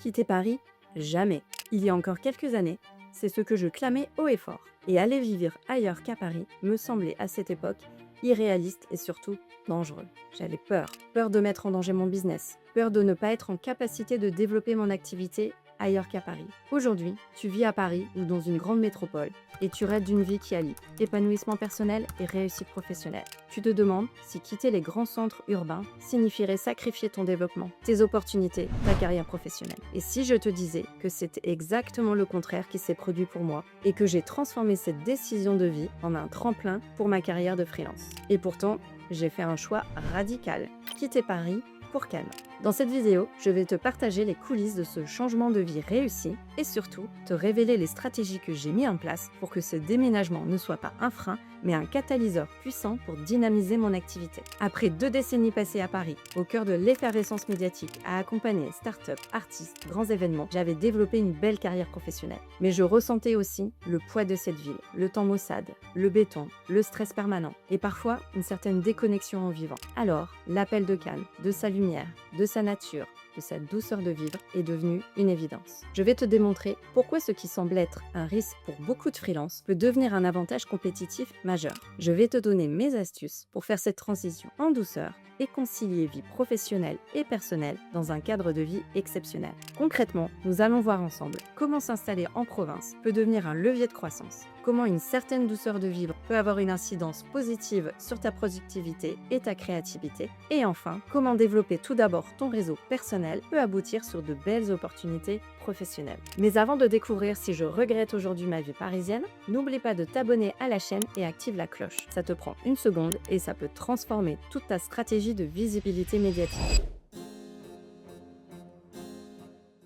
Quitter Paris? Jamais. Il y a encore quelques années, c'est ce que je clamais haut et fort. Et aller vivre ailleurs qu'à Paris me semblait à cette époque irréaliste et surtout dangereux. J'avais peur. Peur de mettre en danger mon business. Peur de ne pas être en capacité de développer mon activité ailleurs qu'à Paris. Aujourd'hui, tu vis à Paris ou dans une grande métropole et tu rêves d'une vie qui allie épanouissement personnel et réussite professionnelle. Tu te demandes si quitter les grands centres urbains signifierait sacrifier ton développement, tes opportunités, ta carrière professionnelle. Et si je te disais que c'était exactement le contraire qui s'est produit pour moi et que j'ai transformé cette décision de vie en un tremplin pour ma carrière de freelance. Et pourtant, j'ai fait un choix radical, quitter Paris pour Cannes. Dans cette vidéo, je vais te partager les coulisses de ce changement de vie réussi et surtout te révéler les stratégies que j'ai mis en place pour que ce déménagement ne soit pas un frein, mais un catalyseur puissant pour dynamiser mon activité. Après 2 décennies passées à Paris, au cœur de l'effervescence médiatique, à accompagner start-up, artistes, grands événements, j'avais développé une belle carrière professionnelle. Mais je ressentais aussi le poids de cette ville, le temps maussade, le béton, le stress permanent et parfois une certaine déconnexion en vivant. Alors, l'appel de Cannes, de sa lumière, de sa nature, de sa douceur de vivre est devenu une évidence. Je vais te démontrer pourquoi ce qui semble être un risque pour beaucoup de freelances peut devenir un avantage compétitif majeur. Je vais te donner mes astuces pour faire cette transition en douceur et concilier vie professionnelle et personnelle dans un cadre de vie exceptionnel. Concrètement, nous allons voir ensemble comment s'installer en province peut devenir un levier de croissance, comment une certaine douceur de vivre peut avoir une incidence positive sur ta productivité et ta créativité, et enfin, comment développer tout d'abord ton réseau personnel peut aboutir sur de belles opportunités professionnelles. Mais avant de découvrir si je regrette aujourd'hui ma vie parisienne, n'oublie pas de t'abonner à la chaîne et active la cloche. Ça te prend une seconde et ça peut transformer toute ta stratégie de visibilité médiatique.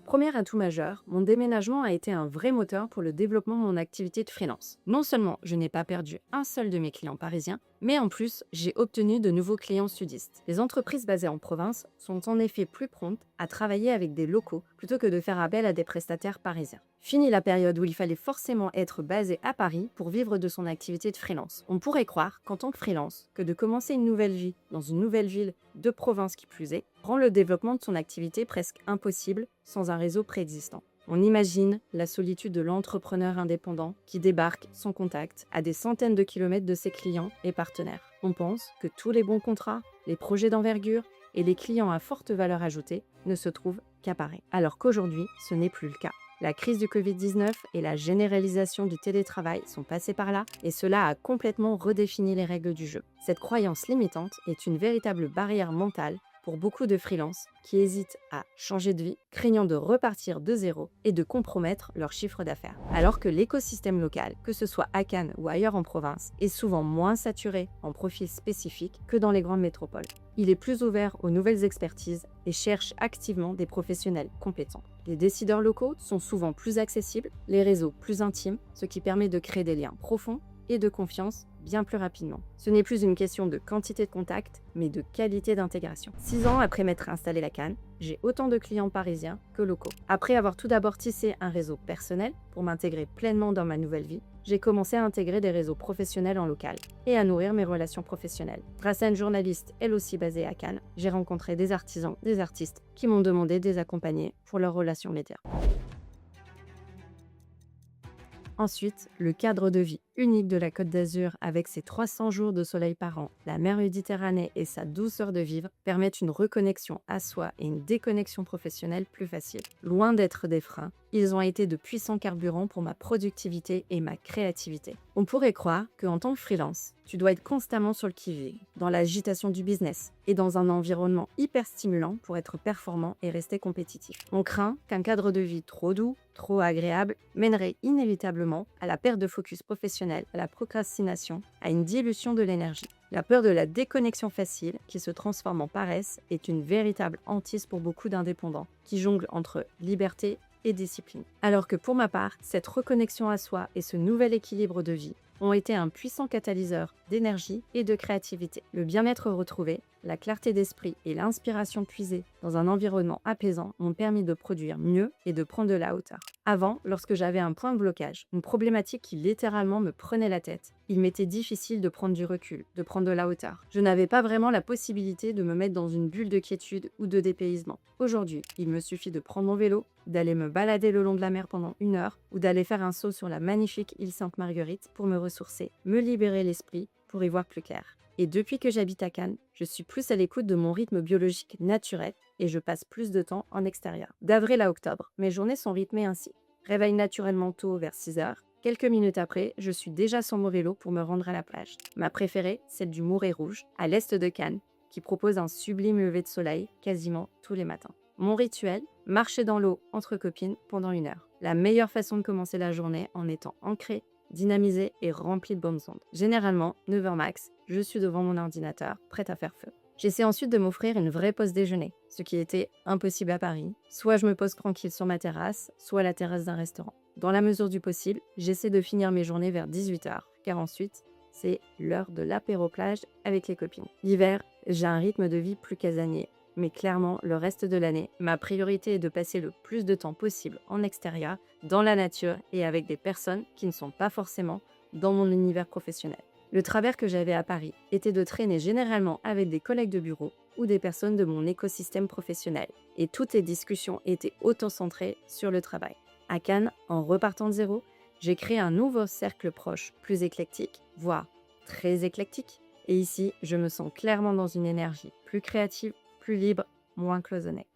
Premier atout majeur, mon déménagement a été un vrai moteur pour le développement de mon activité de freelance. Non seulement je n'ai pas perdu un seul de mes clients parisiens, mais en plus, j'ai obtenu de nouveaux clients sudistes. Les entreprises basées en province sont en effet plus promptes à travailler avec des locaux plutôt que de faire appel à des prestataires parisiens. Fini la période où il fallait forcément être basé à Paris pour vivre de son activité de freelance. On pourrait croire qu'en tant que freelance, que de commencer une nouvelle vie dans une nouvelle ville de province qui plus est, rend le développement de son activité presque impossible sans un réseau préexistant. On imagine la solitude de l'entrepreneur indépendant qui débarque sans contact à des centaines de kilomètres de ses clients et partenaires. On pense que tous les bons contrats, les projets d'envergure et les clients à forte valeur ajoutée ne se trouvent qu'à Paris. Alors qu'aujourd'hui, ce n'est plus le cas. La crise du Covid-19 et la généralisation du télétravail sont passées par là et cela a complètement redéfini les règles du jeu. Cette croyance limitante est une véritable barrière mentale pour beaucoup de freelances qui hésitent à changer de vie, craignant de repartir de zéro et de compromettre leur chiffre d'affaires. Alors que l'écosystème local, que ce soit à Cannes ou ailleurs en province, est souvent moins saturé en profils spécifiques que dans les grandes métropoles. Il est plus ouvert aux nouvelles expertises et cherche activement des professionnels compétents. Les décideurs locaux sont souvent plus accessibles, les réseaux plus intimes, ce qui permet de créer des liens profonds et de confiance bien plus rapidement. Ce n'est plus une question de quantité de contacts, mais de qualité d'intégration. 6 ans après m'être installé à Cannes, j'ai autant de clients parisiens que locaux. Après avoir tout d'abord tissé un réseau personnel pour m'intégrer pleinement dans ma nouvelle vie, j'ai commencé à intégrer des réseaux professionnels en local et à nourrir mes relations professionnelles. Grâce à une journaliste, elle aussi basée à Cannes, j'ai rencontré des artisans, des artistes qui m'ont demandé de les accompagner pour leurs relations médias. Ensuite, le cadre de vie unique de la Côte d'Azur avec ses 300 jours de soleil par an, la mer Méditerranée et sa douceur de vivre permettent une reconnexion à soi et une déconnexion professionnelle plus facile. Loin d'être des freins, ils ont été de puissants carburants pour ma productivité et ma créativité. On pourrait croire qu'en tant que freelance, tu dois être constamment sur le qui-vive, dans l'agitation du business et dans un environnement hyper stimulant pour être performant et rester compétitif. On craint qu'un cadre de vie trop doux, trop agréable, mènerait inévitablement à la perte de focus professionnel, à la procrastination, à une dilution de l'énergie. La peur de la déconnexion facile, qui se transforme en paresse, est une véritable hantise pour beaucoup d'indépendants, qui jonglent entre liberté et discipline. Alors que pour ma part, cette reconnexion à soi et ce nouvel équilibre de vie ont été un puissant catalyseur d'énergie et de créativité. Le bien-être retrouvé, la clarté d'esprit et l'inspiration puisée dans un environnement apaisant m'ont permis de produire mieux et de prendre de la hauteur. Avant, lorsque j'avais un point de blocage, une problématique qui littéralement me prenait la tête, il m'était difficile de prendre du recul, de prendre de la hauteur. Je n'avais pas vraiment la possibilité de me mettre dans une bulle de quiétude ou de dépaysement. Aujourd'hui, il me suffit de prendre mon vélo, d'aller me balader le long de la mer pendant 1 heure ou d'aller faire un saut sur la magnifique île Sainte-Marguerite pour me ressourcer, me libérer l'esprit pour y voir plus clair. Et depuis que j'habite à Cannes, je suis plus à l'écoute de mon rythme biologique naturel et je passe plus de temps en extérieur. D'avril à octobre, mes journées sont rythmées ainsi. Réveil naturellement tôt vers 6 heures. Quelques minutes après, je suis déjà sur mon vélo pour me rendre à la plage. Ma préférée, celle du Mouret Rouge, à l'est de Cannes, qui propose un sublime lever de soleil quasiment tous les matins. Mon rituel, marcher dans l'eau entre copines pendant 1 heure. La meilleure façon de commencer la journée en étant ancré, dynamisé et rempli de bonnes ondes. Généralement, 9h max, je suis devant mon ordinateur, prête à faire feu. J'essaie ensuite de m'offrir une vraie pause déjeuner, ce qui était impossible à Paris. Soit je me pose tranquille sur ma terrasse, soit à la terrasse d'un restaurant. Dans la mesure du possible, j'essaie de finir mes journées vers 18h, car ensuite, c'est l'heure de l'apéro-plage avec les copines. L'hiver, j'ai un rythme de vie plus casanier. Mais clairement, le reste de l'année, ma priorité est de passer le plus de temps possible en extérieur, dans la nature et avec des personnes qui ne sont pas forcément dans mon univers professionnel. Le travers que j'avais à Paris était de traîner généralement avec des collègues de bureau ou des personnes de mon écosystème professionnel. Et toutes les discussions étaient auto-centrées sur le travail. À Cannes, en repartant de zéro, j'ai créé un nouveau cercle proche, plus éclectique, voire très éclectique. Et ici, je me sens clairement dans une énergie plus créative, plus libre, moins cloisonné.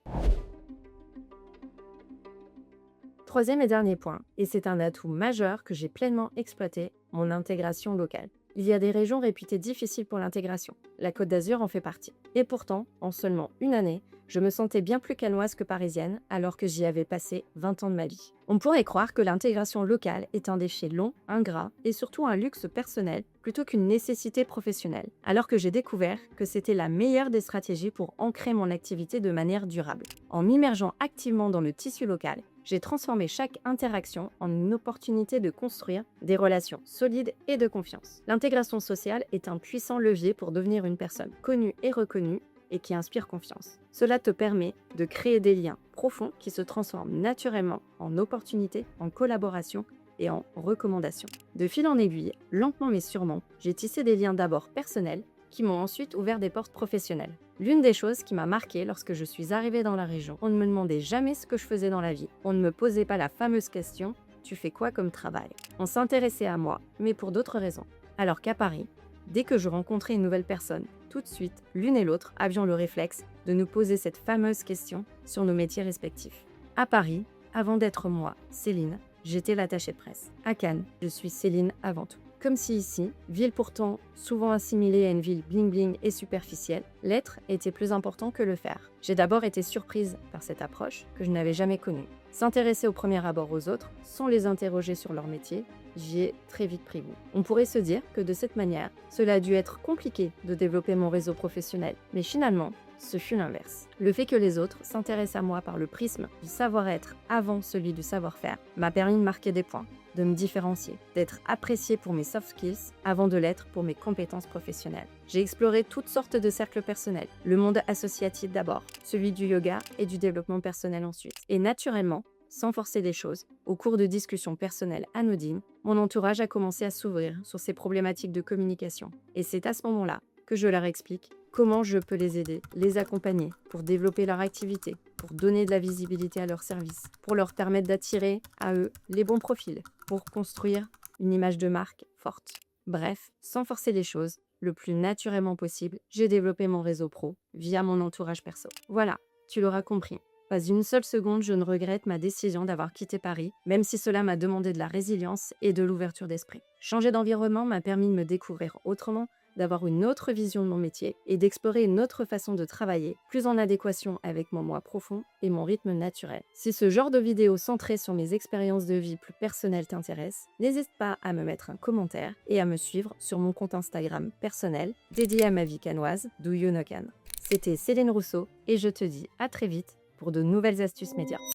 Troisième et dernier point, et c'est un atout majeur que j'ai pleinement exploité, mon intégration locale. Il y a des régions réputées difficiles pour l'intégration. La Côte d'Azur en fait partie. Et pourtant, en seulement 1 année, je me sentais bien plus cannoise que parisienne alors que j'y avais passé 20 ans de ma vie. On pourrait croire que l'intégration locale est un déchet long, ingrat et surtout un luxe personnel plutôt qu'une nécessité professionnelle, alors que j'ai découvert que c'était la meilleure des stratégies pour ancrer mon activité de manière durable. En m'immergeant activement dans le tissu local, j'ai transformé chaque interaction en une opportunité de construire des relations solides et de confiance. L'intégration sociale est un puissant levier pour devenir une personne connue et reconnue et qui inspire confiance. Cela te permet de créer des liens profonds qui se transforment naturellement en opportunités, en collaboration et en recommandations. De fil en aiguille, lentement mais sûrement, j'ai tissé des liens d'abord personnels qui m'ont ensuite ouvert des portes professionnelles. L'une des choses qui m'a marquée lorsque je suis arrivée dans la région, on ne me demandait jamais ce que je faisais dans la vie. On ne me posait pas la fameuse question « tu fais quoi comme travail ?» On s'intéressait à moi, mais pour d'autres raisons. Alors qu'à Paris, dès que je rencontrais une nouvelle personne, tout de suite, l'une et l'autre avions le réflexe de nous poser cette fameuse question sur nos métiers respectifs. À Paris, avant d'être moi, Céline, j'étais l'attachée de presse. À Cannes, je suis Céline avant tout. Comme si ici, ville pourtant souvent assimilée à une ville bling-bling et superficielle, l'être était plus important que le faire. J'ai d'abord été surprise par cette approche que je n'avais jamais connue. S'intéresser au premier abord aux autres, sans les interroger sur leur métier, j'y ai très vite pris goût. On pourrait se dire que de cette manière, cela a dû être compliqué de développer mon réseau professionnel, mais finalement, ce fut l'inverse. Le fait que les autres s'intéressent à moi par le prisme du savoir-être avant celui du savoir-faire m'a permis de marquer des points, de me différencier, d'être appréciée pour mes soft skills avant de l'être pour mes compétences professionnelles. J'ai exploré toutes sortes de cercles personnels, le monde associatif d'abord, celui du yoga et du développement personnel ensuite. Et naturellement, sans forcer les choses, au cours de discussions personnelles anodines, mon entourage a commencé à s'ouvrir sur ces problématiques de communication. Et c'est à ce moment-là que je leur explique comment je peux les aider, les accompagner pour développer leur activité, pour donner de la visibilité à leurs services, pour leur permettre d'attirer à eux les bons profils, pour construire une image de marque forte. Bref, sans forcer les choses, le plus naturellement possible, j'ai développé mon réseau pro via mon entourage perso. Voilà, tu l'auras compris. Pas une seule seconde, je ne regrette ma décision d'avoir quitté Paris, même si cela m'a demandé de la résilience et de l'ouverture d'esprit. Changer d'environnement m'a permis de me découvrir autrement, d'avoir une autre vision de mon métier et d'explorer une autre façon de travailler, plus en adéquation avec mon moi profond et mon rythme naturel. Si ce genre de vidéo centrée sur mes expériences de vie plus personnelles t'intéresse, n'hésite pas à me mettre un commentaire et à me suivre sur mon compte Instagram personnel dédié à ma vie cannoise, Do You Know Cannes. C'était Céline Rousseau et je te dis à très vite pour de nouvelles astuces médias.